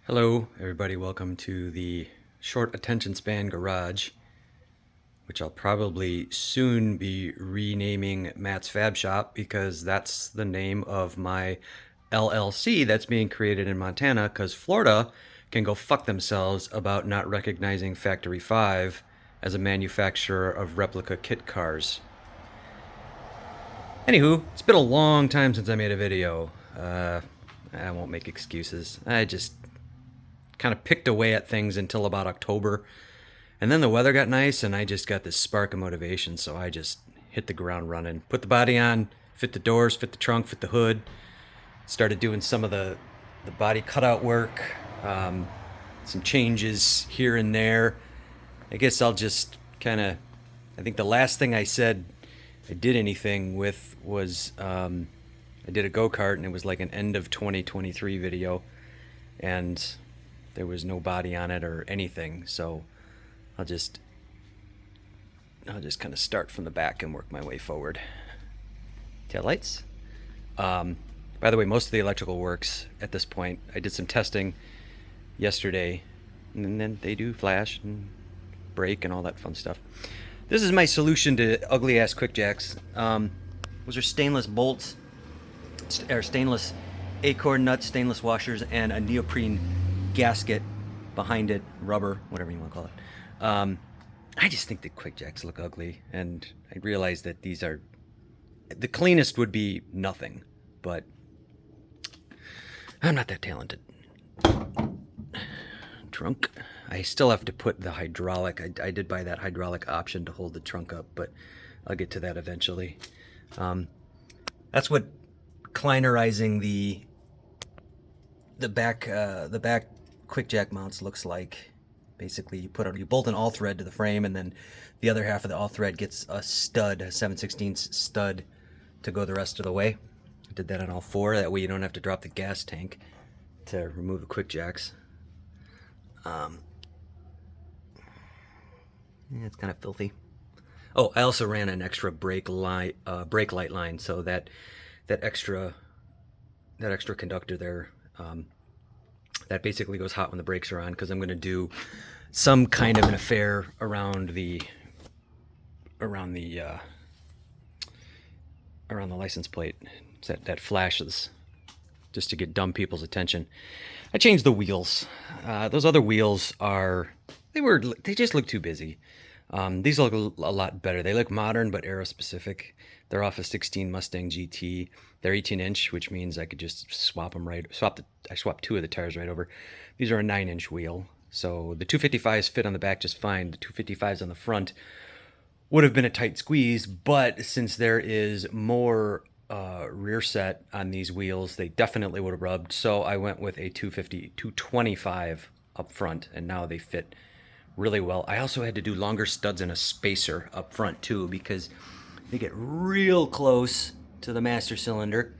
Hello, everybody. Welcome to the Short Attention Span Garage, which I'll probably soon be renaming Matt's Fab Shop because that's the name of my LLC that's being created in Montana because Florida can go fuck themselves about not recognizing Factory 5 as a manufacturer of replica kit cars. Anywho, it's been a long time since I made a video. I won't make excuses. I just kind of picked away at things until about October. And then the weather got nice and I just got this spark of motivation. So I just hit the ground running, put the body on, fit the doors, fit the trunk, fit the hood, started doing some of the body cutout work, some changes here and there. I guess I'll just kind of, I think the last thing I said I did anything with was I did a go-kart and it was like an end of 2023 video. And there was no body on it or anything, so I'll just kind of start from the back and work my way forward. Taillights. By the way, most of the electrical works at this point. I did some testing yesterday, and then they do flash and brake and all that fun stuff. This is my solution to ugly ass quick jacks. Those are stainless bolts, or stainless acorn nuts, stainless washers, and a neoprene gasket behind it, rubber, whatever you want to call it. I just think the quick jacks look ugly, and I realize that these are the cleanest would be nothing, but I'm not that talented. Trunk. I still have to put the hydraulic. I did buy that hydraulic option to hold the trunk up, but I'll get to that eventually. That's what Kleinerizing the back quick jack mounts looks like. Basically, you bolt an all thread to the frame, and then the other half of the all thread gets a stud, a 7/16 stud, to go the rest of the way. I did that on all four. That way, you don't have to drop the gas tank to remove the quick jacks. Yeah, it's kind of filthy. Oh, I also ran an extra brake light line, so that extra conductor there. That basically goes hot when the brakes are on because I'm going to do some kind of an affair around the license plate that flashes, just to get dumb people's attention. I changed the wheels. Those other wheels they just look too busy. These look a lot better. They look modern but aero specific. They're off a 16 Mustang GT. They're 18-inch, which means I could just swap them I swapped two of the tires right over. These are a 9-inch wheel. So the 255s fit on the back just fine. The 255s on the front would have been a tight squeeze, but since there is more rear set on these wheels, they definitely would have rubbed. So I went with a 225 up front, and now they fit really well. I also had to do longer studs and a spacer up front too, because they get real close to the master cylinder,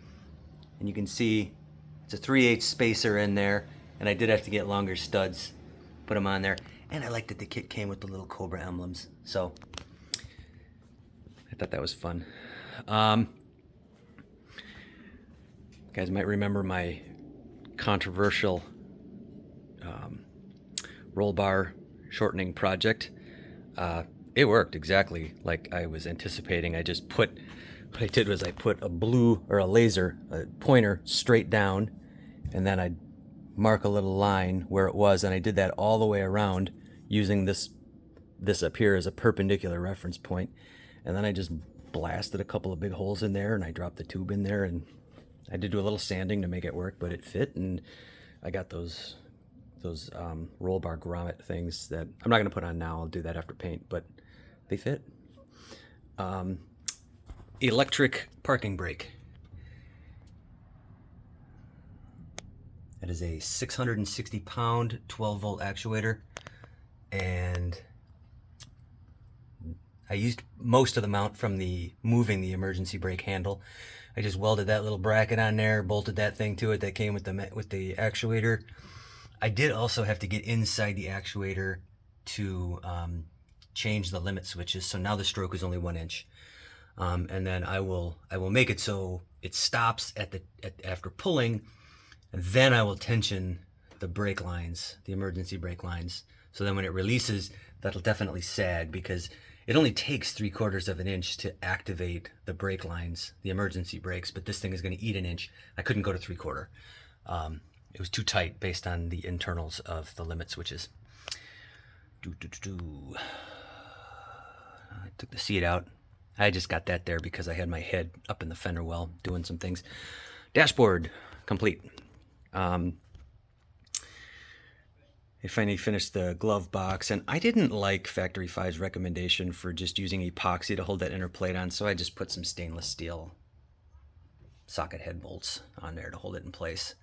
and you can see it's a 3/8 spacer in there, and I did have to get longer studs, put them on there. And I liked that the kit came with the little Cobra emblems, so I thought that was fun. You guys might remember my controversial roll bar shortening project. It worked exactly like I was anticipating. What I did was I put a laser pointer straight down, and then I'd mark a little line where it was, and I did that all the way around using this up here as a perpendicular reference point, and then I just blasted a couple of big holes in there, and I dropped the tube in there, and I did do a little sanding to make it work, but it fit, and I got those roll bar grommet things that I'm not going to put on now. I'll do that after paint, but they fit. Electric parking brake. That is a 660 pound 12 volt actuator, and I used most of the mount from moving the emergency brake handle. I just welded that little bracket on there, bolted that thing to it that came with the actuator. I did also have to get inside the actuator to change the limit switches, so now the stroke is only 1 inch. And then I will make it so it stops after pulling, and then I will tension the brake lines, the emergency brake lines. So then when it releases, that'll definitely sag, because it only takes 3/4 of an inch to activate the brake lines, the emergency brakes, but this thing is going to eat an inch. I couldn't go to 3/4. It was too tight based on the internals of the limit switches. I took the seat out. I just got that there because I had my head up in the fender well doing some things. Dashboard complete. I finally finished the glove box, and I didn't like Factory 5's recommendation for just using epoxy to hold that inner plate on, so I just put some stainless steel socket head bolts on there to hold it in place.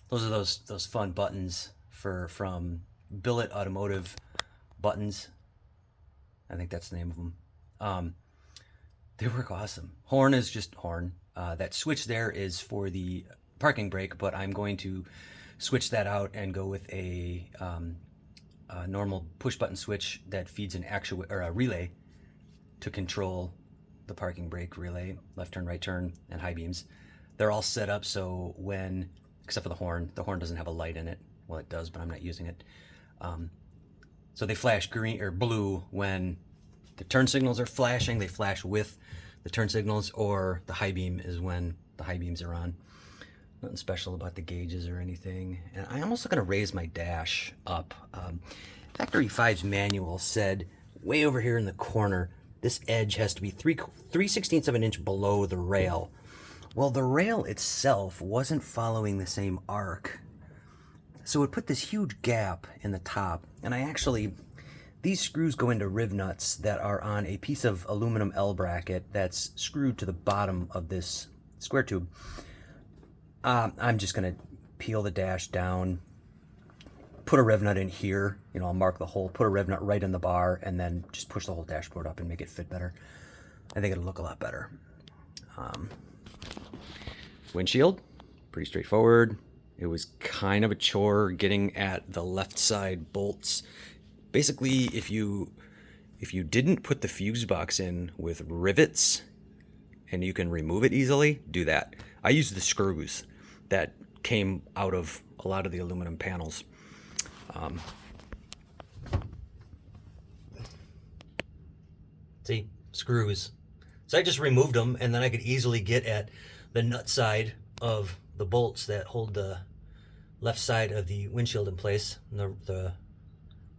Those are those fun buttons from Billet Automotive buttons. I think that's the name of them. They work awesome. Horn is just horn. That switch there is for the parking brake, but I'm going to switch that out and go with a normal push button switch that feeds an a relay to control the parking brake relay, left turn, right turn, and high beams. They're all set up so when, except for the horn doesn't have a light in it. Well, it does, but I'm not using it. So they flash green or blue when the turn signals are flashing. They flash with the turn signals, or the high beam is when the high beams are on. Nothing special about the gauges or anything. And I'm also going to raise my dash up. Factory 5's manual said way over here in the corner, this edge has to be 3/16 of an inch below the rail. Well, the rail itself wasn't following the same arc. So it put this huge gap in the top. And these screws go into riv nuts that are on a piece of aluminum L bracket that's screwed to the bottom of this square tube. I'm just going to peel the dash down, put a rev nut in here, I'll mark the hole, put a rev nut right in the bar, and then just push the whole dashboard up and make it fit better. I think it'll look a lot better. Windshield, pretty straightforward. It was kind of a chore getting at the left side bolts. Basically, if you didn't put the fuse box in with rivets and you can remove it easily, do that. I used the screws that came out of a lot of the aluminum panels. See, screws. So I just removed them, and then I could easily get at the nut side of the bolts that hold the left side of the windshield in place. And the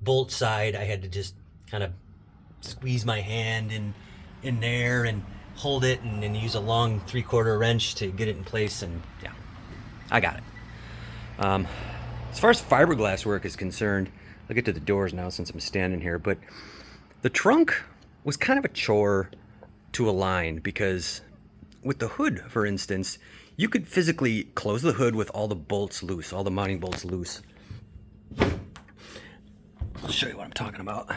bolt side, I had to just kind of squeeze my hand in there and hold it, and then use a long 3/4 wrench to get it in place. And yeah, I got it. As far as fiberglass work is concerned, I'll get to the doors now since I'm standing here, but the trunk was kind of a chore to align, because with the hood, for instance, you could physically close the hood with all the bolts loose, all the mounting bolts loose. I'll show you what I'm talking about.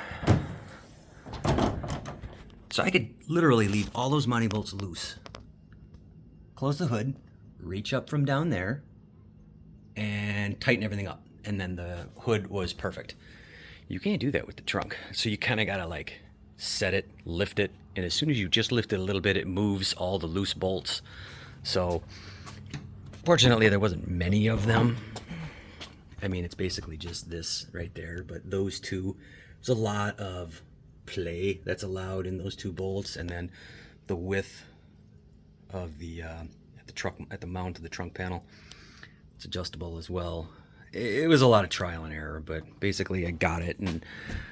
So I could literally leave all those mounting bolts loose, close the hood, reach up from down there, and tighten everything up. And then the hood was perfect. You can't do that with the trunk. So you kind of got to like set it, lift it, and as soon as you just lift it a little bit, it moves all the loose bolts. So fortunately, there wasn't many of them. I mean, it's basically just this right there, but those two, there's a lot of play that's allowed in those two bolts, and then the width of the at the mount of the trunk panel, it's adjustable as well. It was a lot of trial and error, but basically I got it, and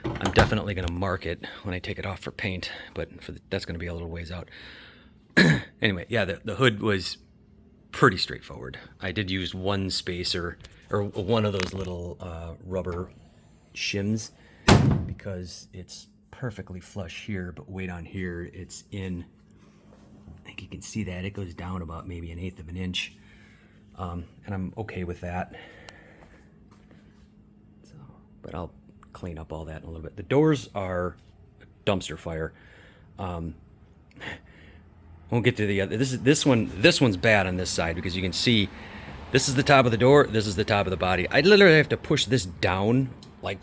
I'm definitely going to mark it when I take it off for paint, but that's going to be a little ways out. Anyway, yeah, the hood was pretty straightforward. I did use one spacer, or one of those little rubber shims, because it's perfectly flush here, but wait on here, it's in, I think you can see that, it goes down about maybe 1/8 of an inch, and I'm okay with that. So, but I'll clean up all that in a little bit. The doors are a dumpster fire. Won't get to the other. This one's bad on this side, because you can see this is the top of the door, this is the top of the body. I literally have to push this down like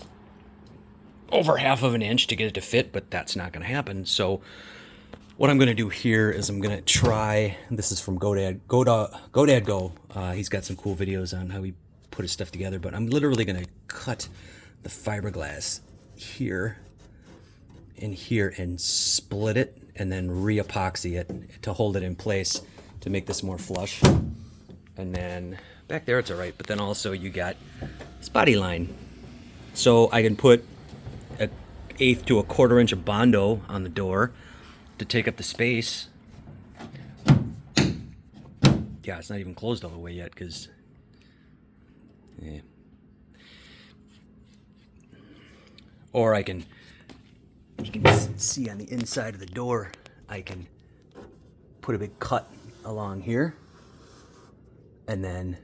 over 1/2 of an inch to get it to fit, but that's not going to happen. So what I'm going to do here is I'm going to try, this is from GoDad Go. He's got some cool videos on how he put his stuff together, but I'm literally going to cut the fiberglass here and here and split it and then re-epoxy it to hold it in place to make this more flush. And then back there it's all right, but then also you got this body line. So I can put an 1/8 to 1/4 inch of Bondo on the door to take up the space. Yeah, it's not even closed all the way yet because, yeah. Or I can, you can see on the inside of the door, I can put a big cut along here and then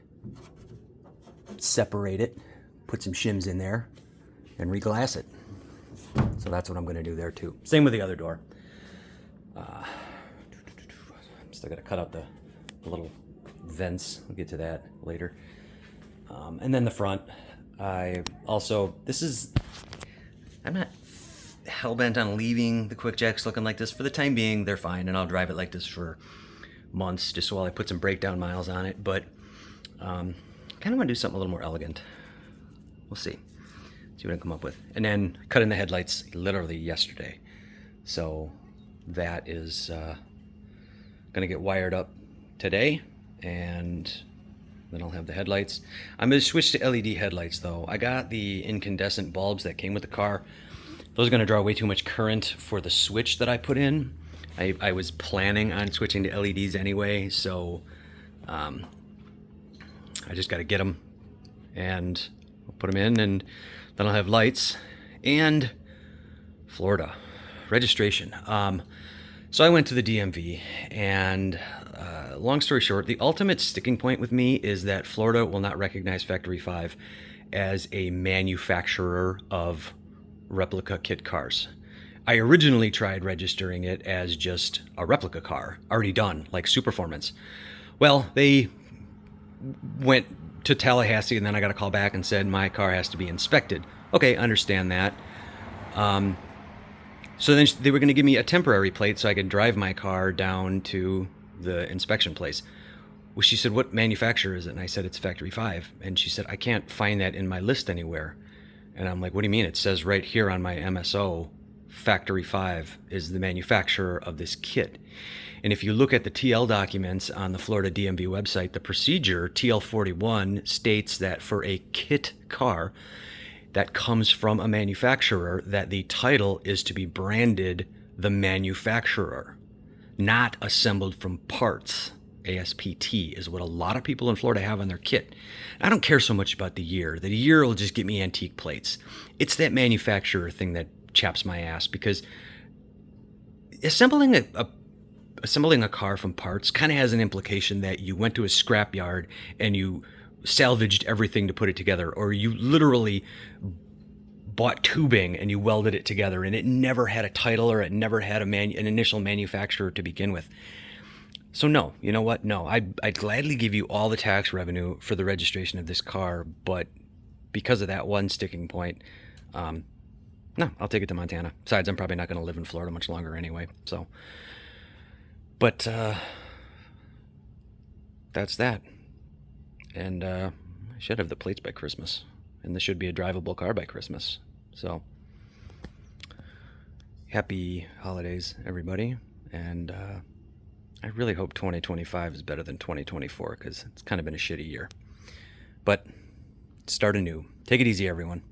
separate it, put some shims in there, and reglass it. So that's what I'm going to do there too. Same with the other door. I'm still going to cut out the little vents. We'll get to that later. And then the front, I'm not hell-bent on leaving the Quick Jacks looking like this. For the time being, they're fine, and I'll drive it like this for months just while I put some breakdown miles on it. But kind of want to do something a little more elegant. We'll see what I come up with. And then cut in the headlights literally yesterday. So that is going to get wired up today, and then I'll have the headlights. I'm going to switch to LED headlights though. I got the incandescent bulbs that came with the car. Those are going to draw way too much current for the switch that I put in. I was planning on switching to LEDs anyway, so I just got to get them and I'll put them in, and then I'll have lights. And Florida registration. So I went to the DMV, and long story short, the ultimate sticking point with me is that Florida will not recognize Factory 5 as a manufacturer of replica kit cars. I originally tried registering it as just a replica car, already done, like Superformance. Well, they went to Tallahassee, and then I got a call back and said my car has to be inspected. Okay, understand that. So then they were going to give me a temporary plate so I could drive my car down to the inspection place. Well, she said, what manufacturer is it? And I said, it's Factory 5. And she said, I can't find that in my list anywhere. And I'm like, what do you mean? It says right here on my MSO, Factory 5 is the manufacturer of this kit. And if you look at the TL documents on the Florida DMV website, the procedure, TL41, states that for a kit car that comes from a manufacturer, that the title is to be branded the manufacturer, not assembled from parts. ASPT is what a lot of people in Florida have on their kit. I don't care so much about the year. The year will just get me antique plates. It's that manufacturer thing that chaps my ass, because assembling a car from parts kind of has an implication that you went to a scrapyard and you salvaged everything to put it together, or you literally bought tubing and you welded it together, and it never had a title, or it never had an initial manufacturer to begin with. So no, you know what? No, I'd gladly give you all the tax revenue for the registration of this car, but because of that one sticking point, no, I'll take it to Montana. Besides, I'm probably not going to live in Florida much longer anyway. So, but that's that. And I should have the plates by Christmas, and this should be a drivable car by Christmas. So, happy holidays, everybody, and I really hope 2025 is better than 2024, because it's kind of been a shitty year. But start anew. Take it easy, everyone.